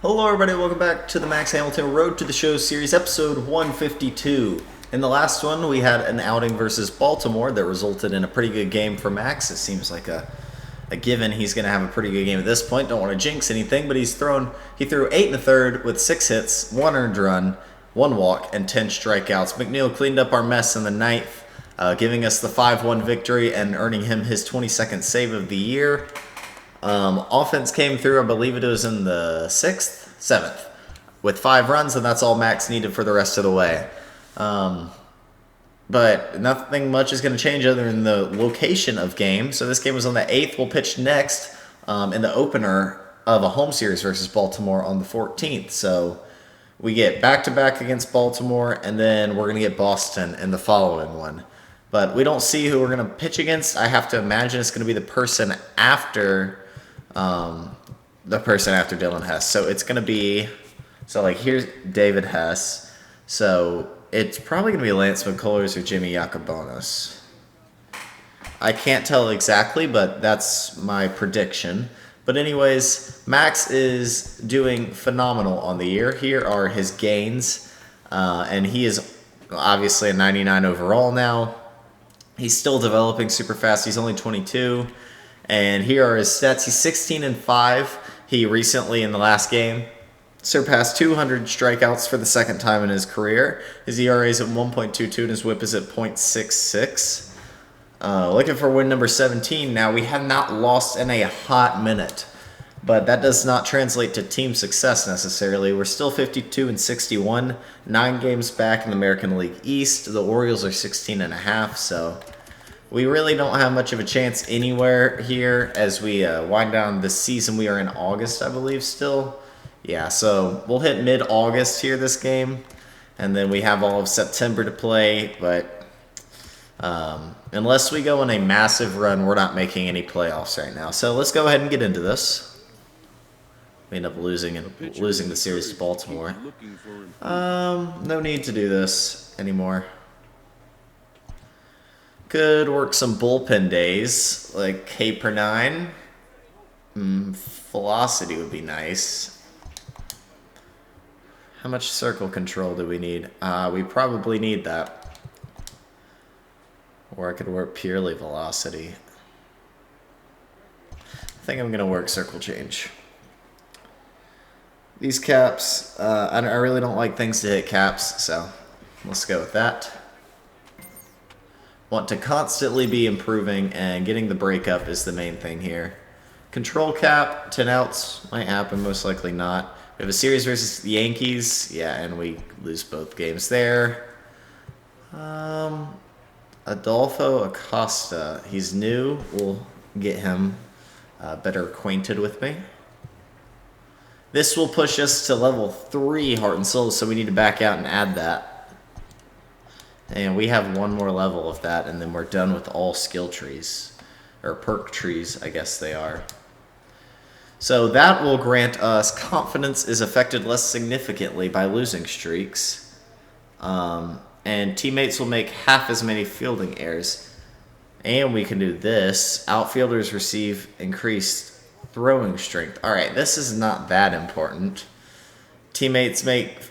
Hello everybody, welcome back to the Max Hamilton Road to the Show series, episode 152. In the last one, we had an outing versus Baltimore that resulted in a pretty good game for Max. It seems like a given he's going to have a pretty good game at this point. Don't want to jinx anything, but he threw 8 1/3 with 6 hits, 1 earned run, 1 walk, and 10 strikeouts. McNeil cleaned up our mess in the ninth, giving us the 5-1 victory and earning him his 22nd save of the year. Offense came through, I believe it was in the 7th, with 5 runs, and that's all Max needed for the rest of the way. But nothing much is going to change other than the location of game. So this game was on the 8th. We'll pitch next in the opener of a home series versus Baltimore on the 14th. So we get back-to-back against Baltimore, and then we're going to get Boston in the following one. But we don't see who we're going to pitch against. I have to imagine it's going to be the person after Dylan Hess. So it's going to be, here's David Hess. So it's probably going to be Lance McCullers or Jimmy Yacobonis. I can't tell exactly, but that's my prediction. But anyways, Max is doing phenomenal on the year. Here are his gains. And he is obviously a 99 overall now. He's still developing super fast. He's only 22. And here are his stats. He's 16-5. He recently, in the last game, surpassed 200 strikeouts for the second time in his career. His ERA is at 1.22 and his WHIP is at .66. Looking for win number 17 now. We have not lost in a hot minute, but that does not translate to team success necessarily. We're still 52-61, 9 games back in the American League East. The Orioles are 16.5, so we really don't have much of a chance anywhere here as we wind down the season. We are in August, I believe, still. Yeah, so we'll hit mid-August here this game, and then we have all of September to play, but unless we go on a massive run, we're not making any playoffs right now. So let's go ahead and get into this. We end up losing the series to Baltimore. No need to do this anymore. Could work some bullpen days, like K per 9. Velocity would be nice. How much circle control do we need? We probably need that. Or I could work purely velocity. I think I'm going to work circle change. These caps, I really don't like things to hit caps, so let's go with that. Want to constantly be improving, and getting the breakup is the main thing here. Control cap, 10 outs, might happen, most likely not. We have a series versus the Yankees, yeah, and we lose both games there. Adolfo Acosta, he's new. We'll get him better acquainted with me. This will push us to level 3 Heart and Soul, so we need to back out and add that. And we have one more level of that, and then we're done with all skill trees. Or perk trees, I guess they are. So that will grant us confidence is affected less significantly by losing streaks. And teammates will make half as many fielding errors. And we can do this. Outfielders receive increased throwing strength. Alright, this is not that important. Teammates make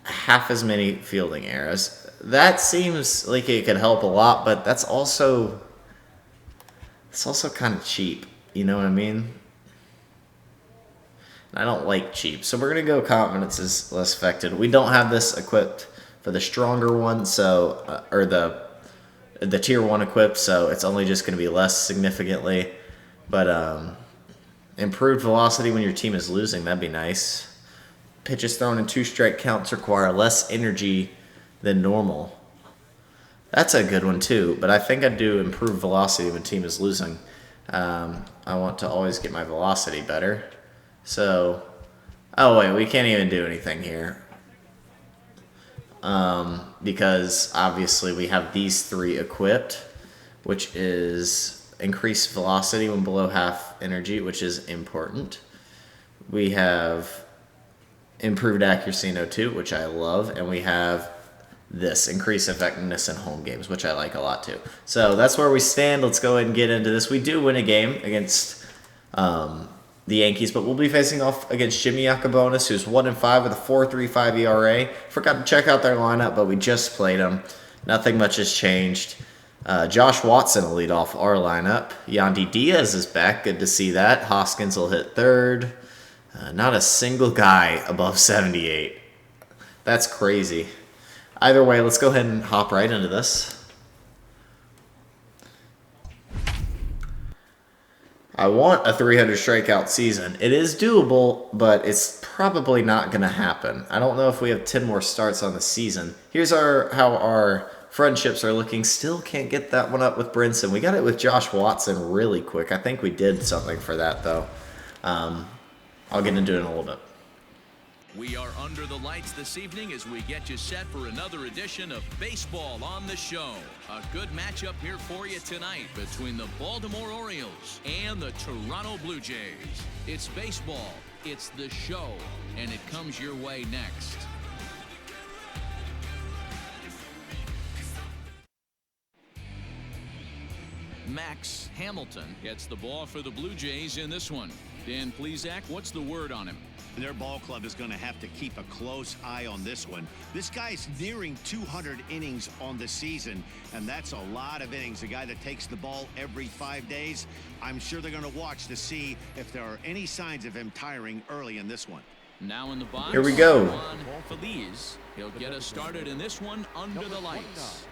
half as many fielding errors. That seems like it could help a lot, but it's also kind of cheap. You know what I mean? I don't like cheap. So we're going to go confidence is less affected. We don't have this equipped for the stronger one, so or the tier 1 equipped, so it's only just going to be less significantly. But improved velocity when your team is losing, that'd be nice. Pitches thrown in 2 strike counts require less energy than normal. That's a good one too, but I think I'd do improved velocity when team is losing. I want to always get my velocity better. So, oh wait, we can't even do anything here. Because obviously we have these 3 equipped, which is increased velocity when below half energy, which is important. We have improved accuracy in O2, which I love, and we have this increased effectiveness in home games, which I like a lot too. So that's where we stand. Let's go ahead and get into this. We do win a game against the Yankees, but we'll be facing off against Jimmy Yacobonis, who's 1-5 with a 4.35 ERA. Forgot to check out their lineup, but we just played them. Nothing much has changed. Josh Watson will lead off our lineup. Yandy Diaz is back. Good to see that. Hoskins will hit third. Not a single guy above 78. That's crazy. Either way, let's go ahead and hop right into this. I want a 300 strikeout season. It is doable, but it's probably not going to happen. I don't know if we have 10 more starts on the season. Here's how our friendships are looking. Still can't get that one up with Brinson. We got it with Josh Watson really quick. I think we did something for that, though. I'll get into it in a little bit. We are under the lights this evening as we get you set for another edition of Baseball on the Show. A good matchup here for you tonight between the Baltimore Orioles and the Toronto Blue Jays. It's baseball, it's the show, and it comes your way next. Max Hamilton gets the ball for the Blue Jays in this one. Dan Plesac, what's the word on him? Their ball club is going to have to keep a close eye on this one. This guy's nearing 200 innings on the season, and that's a lot of innings. A guy that takes the ball every 5 days. I'm sure they're going to watch to see if there are any signs of him tiring early in this one. Now in the box. Here we go. Feliz. He'll get us started in this one under the lights.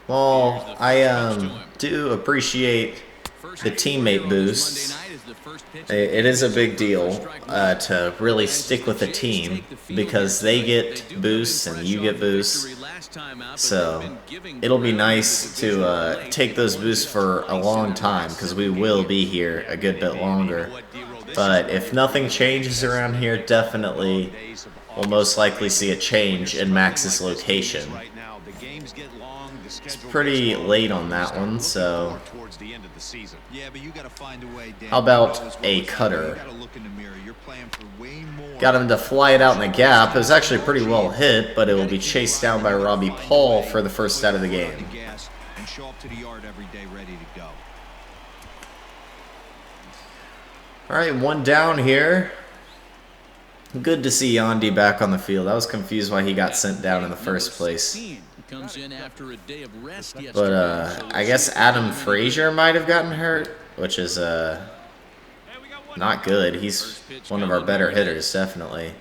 Well, I do appreciate the teammate boost. It is a big deal to really stick with a team because they get boosts and you get boosts. So it'll be nice to take those boosts for a long time because we will be here a good bit longer. But if nothing changes around here, definitely we'll most likely see a change in Max's location. It's pretty late on that one, so how about a cutter? Got him to fly it out in the gap. It was actually pretty well hit, but it will be chased down by Robbie Paul for the first out of the game. Alright, one down here. Good to see Yandy back on the field. I was confused why he got sent down in the first place. But I guess Adam Frazier might have gotten hurt, which is not good. He's one of our better hitters, definitely.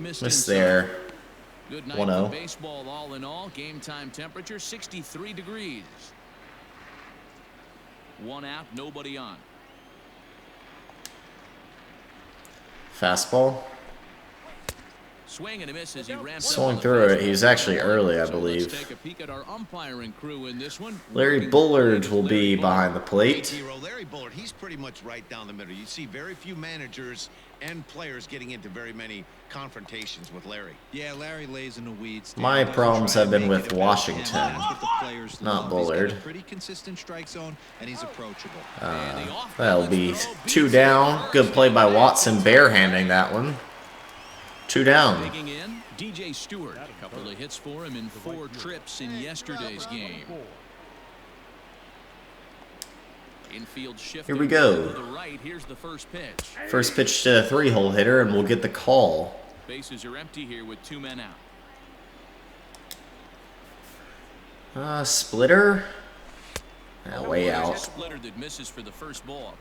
Missed there. 1-0. Baseball all in all, game time temperature 63 degrees. One out, nobody on. Fastball. Swing and a miss as he ramps Swung through it. He was actually early, I believe. Let's take a peek at our umpiring crew in this one. Larry Bullard will be behind the plate. Larry Bullard, he's pretty much right down the middle. You see very few managers and players getting into very many confrontations with Larry. Yeah, Larry lays in the weeds. My problems have been with Washington, not Bullard. Pretty consistent strike zone, and he's approachable. That'll be 2 down. Good play by Watson, barehanding that one. 2 down. Digging in, DJ Stewart. A couple of hits for him in 4 trips in yesterday's game. Infield shift. Here we go. To the right. Here's the first pitch. First pitch to a 3-hole hitter, and we'll get the call. Bases are empty here with 2 men out. Splitter. Way out. Splitter that misses for the first ball.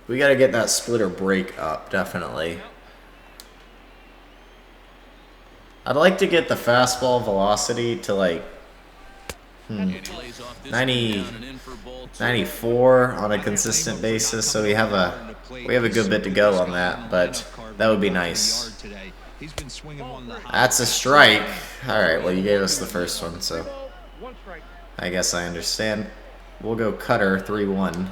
We got to get that splitter break up, definitely. I'd like to get the fastball velocity to like 94 on a consistent basis, so we have a good bit to go on that, but that would be nice. That's a strike. All right, well you gave us the first one, so I guess I understand. We'll go cutter 3-1.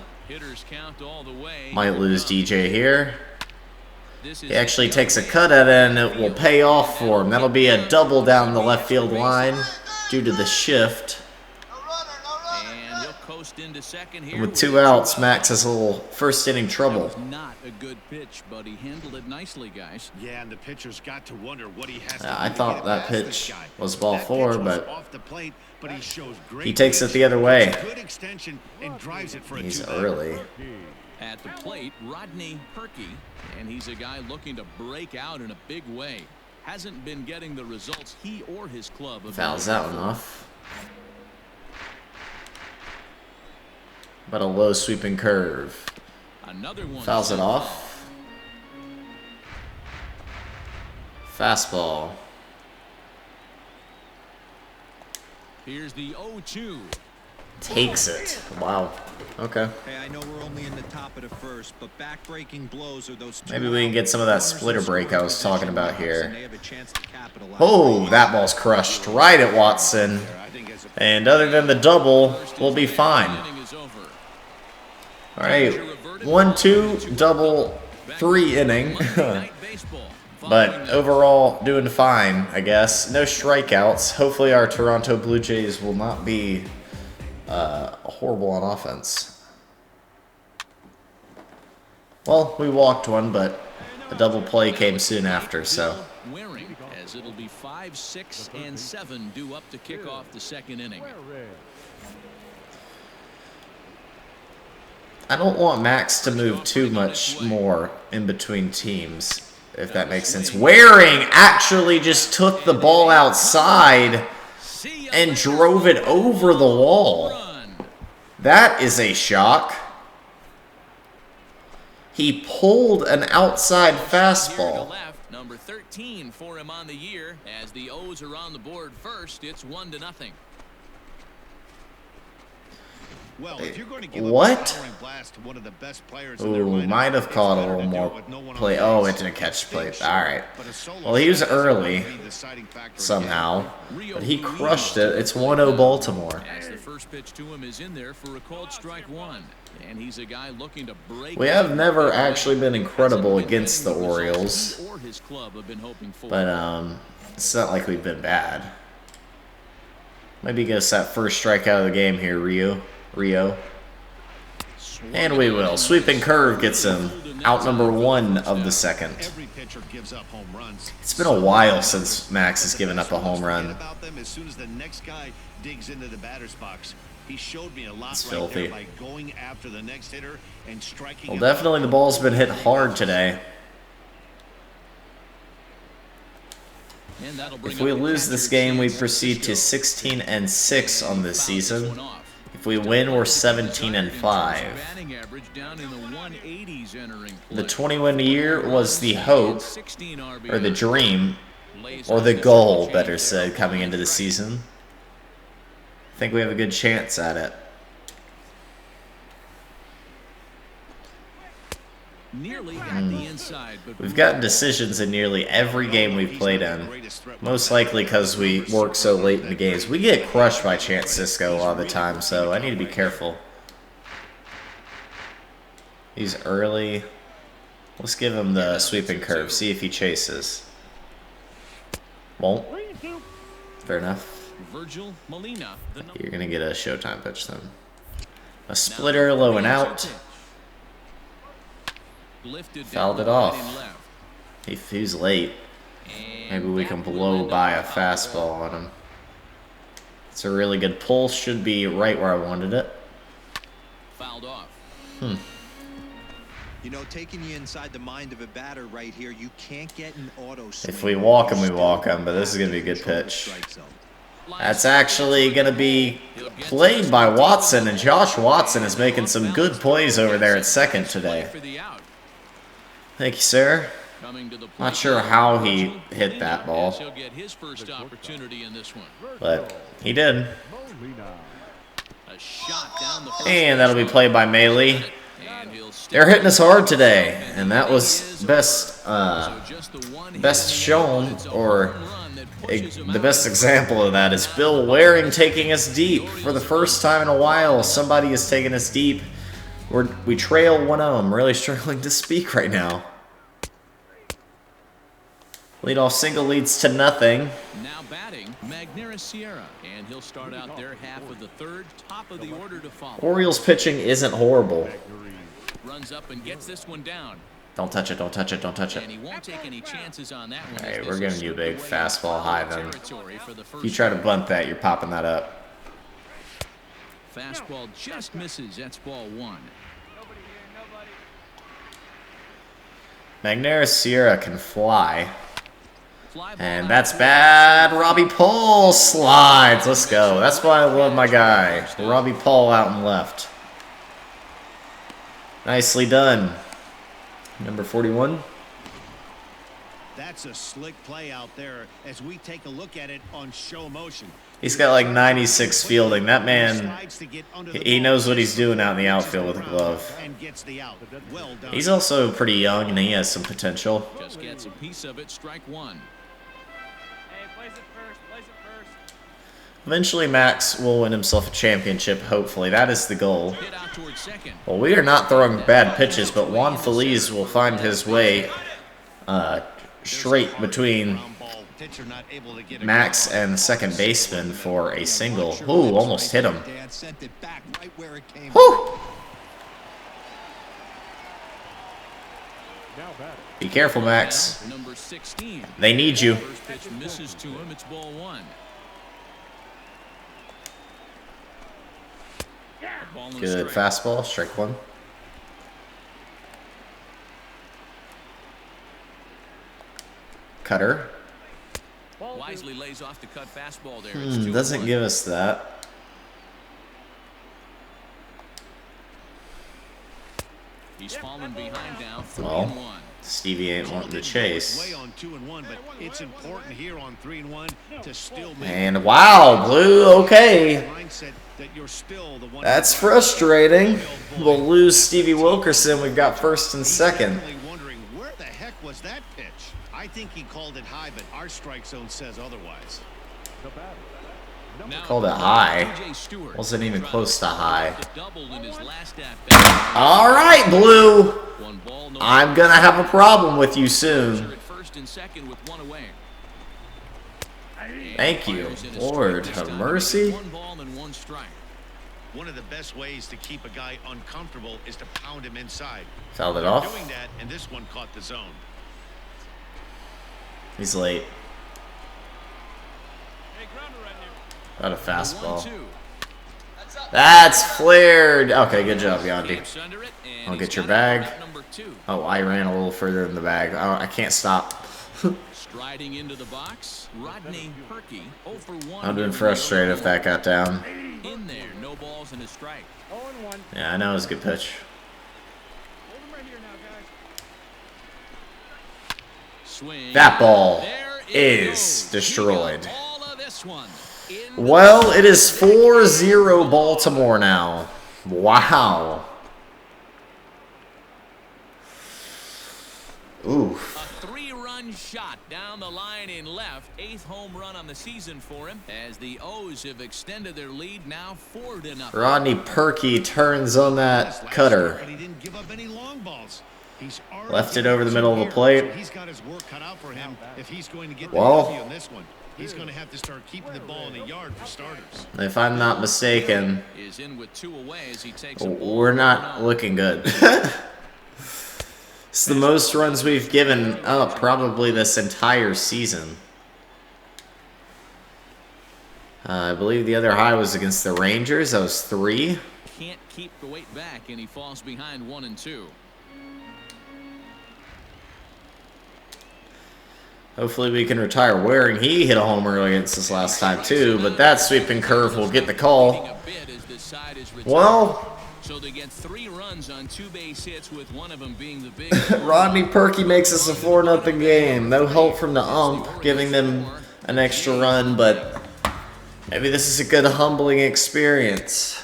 Might lose DJ here. He actually takes a cut at it, and it will pay off for him. That'll be a double down the left field line due to the shift. Next into second here With 2 outs, Max has a little first inning trouble. Not a good pitch, but he handled it nicely, guys. Yeah, and the pitcher's got to wonder what he has to do I to thought get that past this pitch guy. was ball That 4, pitch was but off the plate, but he shows great he takes it pitch, the other way. good extension, and drives it for a He's two-back. early. At the plate, Rodney Perky, and he's a guy looking to break out in a big way. Hasn't been getting the results he or his club have Fouls been that one off. But a low sweeping curve. Another one Fouls it sent off. Fastball. Here's the 0-2. Takes it. Wow. Okay. Hey, I know we're only in the top of the first, but back-breaking blows are those two Maybe we can get some of that splitter break I was talking about and here. they have a chance to capitalize. Oh, that ball's crushed right at Watson. And other than the double, we'll be fine. Inning is over. All right. 1-2, double, 3 inning. Monday Night Baseball. But overall, doing fine, I guess. No strikeouts. Hopefully our Toronto Blue Jays will not be horrible on offense. Well, we walked one, but a double play came soon after, so. Wearing, as it'll be 5, 6, and 7 due up to kick off the second inning. I don't want Max to move too much more in between teams, if that makes sense. Waring actually just took the ball outside and drove it over the wall. That is a shock. He pulled an outside fastball. Number 13 for him on the year. As the O's are on the board first, it's 1-0. Well, if you're going to give What? a powering blast to one of the best players in their Ooh, lineup, might have it's caught a better little to do more it with no one on play. base. Oh, it didn't catch the plate. All right. But a solo Well, he was shot is going to early be the deciding factor somehow, again. but he crushed it. It's 1-0 Baltimore. As the first pitch to him is in there for a called strike 1. And he's a guy looking to break. We have never actually been incredible against the Orioles, He or his club have been hoping for. but it's not like we've been bad. Maybe get us that first strikeout of the game here, Rio. And we will. Sweeping curve gets him out number 1 of the second. Every pitcher gives up home runs. It's been a while since Max has given up a home run. About them as soon as the next guy digs into the batter's box. He showed me a lot It's right filthy. there by going after the next hitter and striking. Well, him out. definitely the ball's been hit hard today. And that'll bring If we up the lose this catcher's game, we chance proceed to 16-6 on this season. If we win, we're 17-5. Batting average down in the 180s entering play. The 20-win year was the hope, 16 RBI. or the dream, or the goal, better said, coming into the season. I think we have a good chance at it. Nearly at the inside, but We've gotten decisions in nearly every game we've played in. Most likely because we work so late in the games. We get crushed by Chance Cisco a lot of the time, so I need to be careful. He's early. Let's give him the sweeping curve. See if he chases. Won't. Fair enough. Virgil Molina, the You're going to get a showtime pitch then. A splitter, low and out. lifted Fouled down it the off. line and left. If he's late, And maybe we that can will blow end by a up foul fastball on him. It's a really good pull. Should be right where I wanted it. Fouled off. You know, taking you inside the mind of a batter right here, you can't get an auto swing. If we walk him, we walk him, but this is going to be a good pitch. That's actually going to be played by Watson, and Josh Watson is making some good plays over there at second today. For the out. Thank you, sir. Coming to the plate. Not sure how he hit that ball, He'll get his first opportunity in this one. but he did. A shot down the first And that'll be baseline. played by Maley. And he'll stick They're hitting us hard today, and that was best So just the one hit. best shown, It's a or home run that pushes him the out. best example of that is Bill Waring taking us deep for the first time in a while. Somebody is taking us deep. We trail 1-0. I'm really struggling to speak right now. Leadoff single leads to nothing. Now batting, Magneuris Sierra, and he'll start out their half of the third, top of the order to follow. Orioles pitching isn't horrible. Runs up and gets this one down. Don't touch it, don't touch it, don't touch it. And he won't take any chances on that one. Hey, we're giving you a big fastball high then. If If you try to bunt that, you're popping that up. Fastball just misses. That's ball one. Magneuris Sierra can fly. And that's bad. Robbie Paul slides. Let's go. That's why I love my guy. Robbie Paul out and left. Nicely done. Number 41. That's a slick play out there as we take a look at it on show motion. He's got like 96 fielding. That man, he knows what he's doing out in the outfield with a glove. He's also pretty young and he has some potential. Just gets a piece of it. Strike one. Eventually, Max will win himself a championship, hopefully. That is the goal. Hit out towards second. Well, we are not throwing bad pitches, but Juan Feliz will find his way straight between Max and the second baseman for a single. Ooh, almost hit him. Whew! Be careful, Max. Number 16. They need you. First pitch misses to him. It's ball one. Good fastball, strike one. Cutter. Wisely lays off the cut fastball there. Doesn't give us that. He's fallen behind now. Well, 3-1. Stevie ain't wanting to chase. Way on 2-1, but it's important here on 3-1 to still make And wow, Blue, okay. mindset that you're still the one. That's frustrating. We'll lose Stevie Wilkerson. We've got first and second. Wondering where the heck was that pitch? I think he called it high, but our strike zone says otherwise. Called it high. DJ Stewart Wasn't even close to high. doubled in his last at-bat. All right, Blue. One ball, no I'm going to have a problem with you soon. at first and second with one away. Thank you. Lord have mercy. One ball and one strike. One of the best ways to keep a guy uncomfortable is to pound him inside. Fouled it off. Doing that, and this one caught the zone. He's late. Got a fastball. 1-2. That's flared. Okay, good job, Yandy. Camps under it, and I'll he's get your got it bag. at number 2. Oh, I ran a little further in the bag. Oh, I can't stop. Striding into the box, Rodney Perky. 0 for 1. I'd been frustrated if that got down. In there, no balls and a strike. Yeah, I know it was a good pitch. Swing. That ball There it is goes. destroyed. He got all of this one. In the Well, it is 4-0 Baltimore now. Wow. Oof. A 3-run shot down the line in left. 8th home run on the season for him as the O's have extended their lead now 4-0. Rodney Perky turns on that cutter. But he didn't give up any long balls. He's already Left it over the middle of the plate. He's got his work cut out for him if he's going to get the Well, W on this one. He's going to have to start keeping the ball in the yard for starters. If I'm not mistaken, Is in with 2 away as he takes a ball. we're not looking good. It's the most runs we've given up probably this entire season. I believe the other high was against the Rangers. That was 3. Can't keep the weight back and he falls behind 1 and 2. Hopefully we can retire Waring. He hit a homer against us last time too, but that sweeping curve will get the call. Well, so they get 3 runs on 2 base hits, with one of them being the big. Rodney Perky makes us a 4-0 game. No help from the ump, giving them an extra run, but maybe this is a good humbling experience.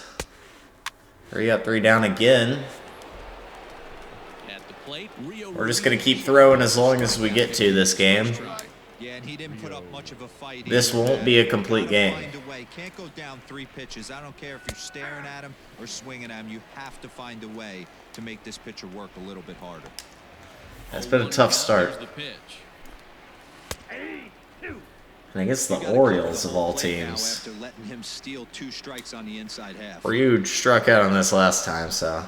3 up, 3 down again. At the plate, We're just going to keep throwing as long as we get to this game. Yeah, and he didn't put up much of a fight. This won't be a complete game. Find a way. Can't go down 3 pitches. I don't care if you're staring at him or swinging at him. You have to find a way to make this pitcher work a little bit harder. It's been a tough start. The pitch. And against the Orioles of all teams. After letting him steal 2 strikes on the inside half. Ryuj struck out on this last time, so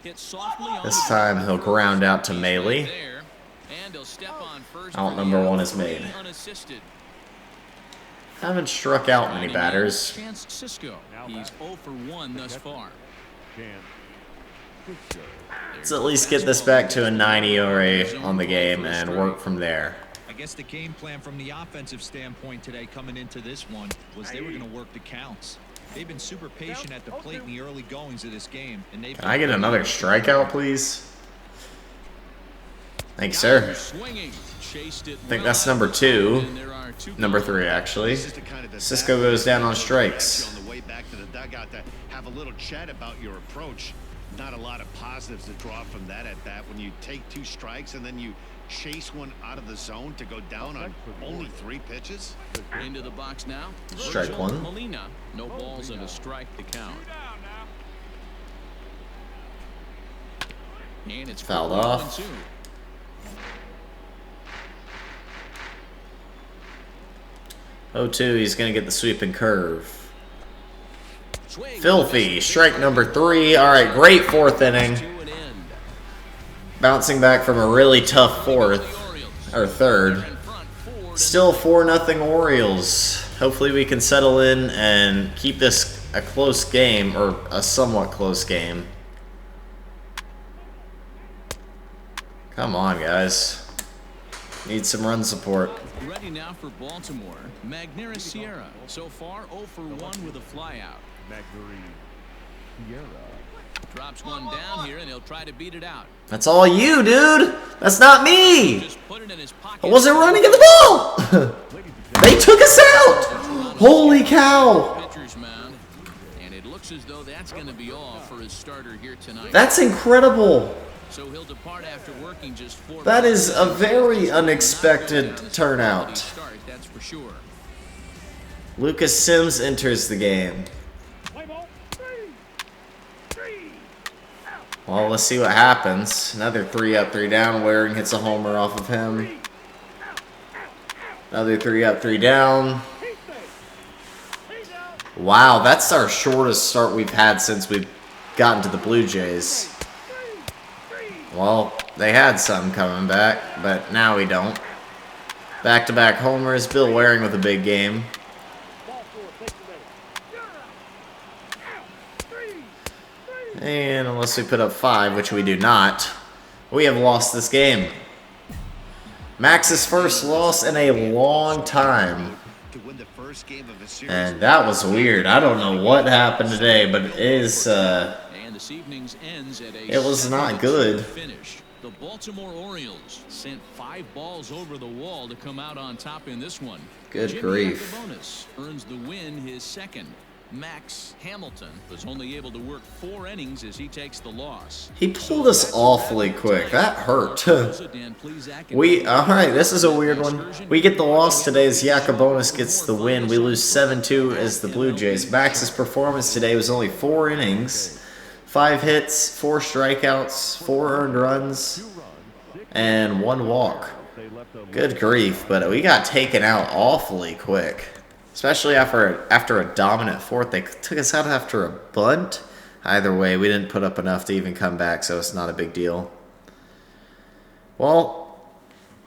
this time he'll ground out to Maley. Out number 1 is made. Haven't struck out many batters. He's 0 for 1 thus far. Let's at least get this back to a 9 ERA on the game and work from there. I guess the game plan from the offensive standpoint today coming into this one was they were going to work the counts. They've been super patient at the plate in the early goings of this game. And Can I get another strikeout, please? Thanks, sir. I think that's number 2. Number 3, actually. Cisco goes down on strikes. On the way back to the dugout to have a little chat about your approach. Not a lot of positives to draw from that at bat when you take 2 strikes and then you chase one out of the zone to go down on only 3 pitches. Into the box now. Strike 1. Molina. No balls and a strike to count. And it's Fouled off. 1-2. Oh, 2, he's going to get the sweeping curve. Filthy. Strike number 3. All right, great 4th inning. Bouncing back from a really tough 4th, or 3rd. Still 4-0 Orioles. Hopefully we can settle in and keep this a close game, or a somewhat close game. Come on, guys. Need some run support. Ready now for Baltimore. Magneuris Sierra. So far 0 for 1 with a flyout. Drops one down here and he'll try to beat it out. That's all you, dude. That's not me. Just put it in his pocket. I wasn't running at the ball. They took us out. Holy cow. Pitcher's mound. And it looks as though that's going to be all for his starter here tonight. That's incredible. So he'll depart after working just 4. That is a very unexpected turnout. That's for sure. Lucas Sims enters the game. Well, let's see what happens. Another 3 up, 3 down. Waring hits a homer off of him. Another 3 up, 3 down. Wow, that's our shortest start we've had since we've gotten to the Blue Jays. Well, they had some coming back, but now we don't. Back-to-back homers. Bill Waring with a big game. And unless we put up 5, which we do not, we have lost this game. Max's first loss in a long time. And that was weird. I don't know what happened today, but it is, it was not good. The Baltimore Orioles sent 5 balls over the wall to come out on top in this one. Good grief. Jimmy Yacobonus earns the win, his 2nd. Max Hamilton was only able to work 4 innings as he takes the loss. He pulled us awfully quick. That hurt. All right, this is a weird one. We get the loss today as Yacobonus gets the win. We lose 7-2 as the Blue Jays. Max's performance today was only 4 innings, 5 hits, 4 strikeouts, 4 earned runs, and 1 walk. Good grief, but we got taken out awfully quick. Especially after a dominant 4th. They took us out after a bunt. Either way, we didn't put up enough to even come back, so it's not a big deal. Well,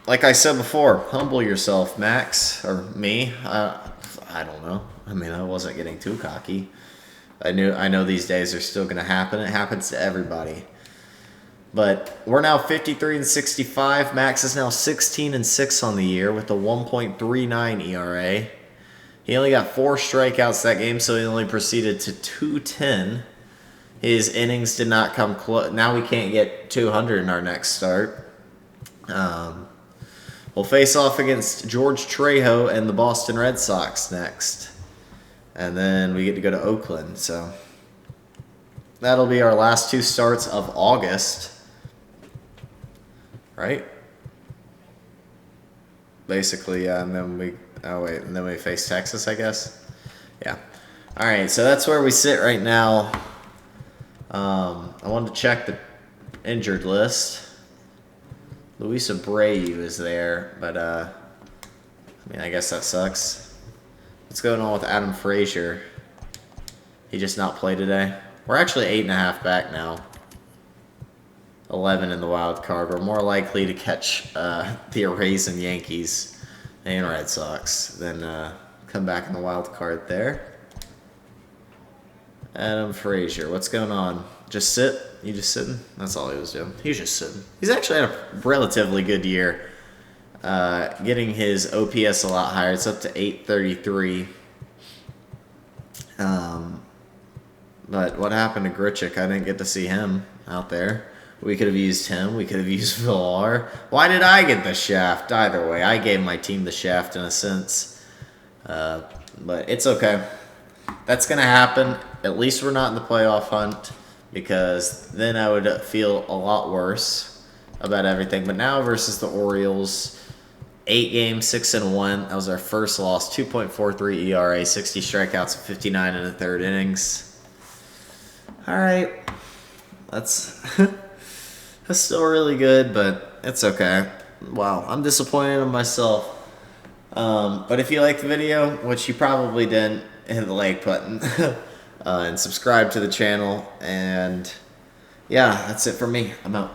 like I said before, humble yourself, Max, or me. I don't know. I mean, I wasn't getting too cocky. I know these days are still going to happen. It happens to everybody. But we're now 53-65. Max is now 16-6 on the year with a 1.39 ERA. He only got 4 strikeouts that game, so he only proceeded to 210. His innings did not come close. Now we can't get 200 in our next start. We'll face off against George Trejo and the Boston Red Sox next. And then we get to go to Oakland. So that'll be our last 2 starts of August. Right? Basically, yeah, and then we... Oh, wait, and then we face Texas, I guess? Yeah. All right, so that's where we sit right now. I wanted to check the injured list. Luis Abreu is there, but I mean, I guess that sucks. What's going on with Adam Frazier? He just not played today. We're actually 8.5 back now. 11 in the wild card. We're more likely to catch the Rays Yankees and Red Sox than come back in the wild card there. Adam Frazier, what's going on? Just sit? You just sitting? That's all he was doing. He was just sitting. He's actually had a relatively good year. Getting his OPS a lot higher. It's up to 833. But what happened to Grichuk? I didn't get to see him out there. We could have used him. We could have used Villar. Why did I get the shaft? Either way, I gave my team the shaft in a sense. But it's okay. That's going to happen. At least we're not in the playoff hunt, because then I would feel a lot worse about everything. But now versus the Orioles, 8 games, 6-1. That was our first loss. 2.43 ERA, 60 strikeouts, 59 in the third innings. All right, that's still really good, but it's okay. Wow, I'm disappointed in myself. But if you liked the video, which you probably didn't, hit the like button and subscribe to the channel. And yeah, that's it for me. I'm out.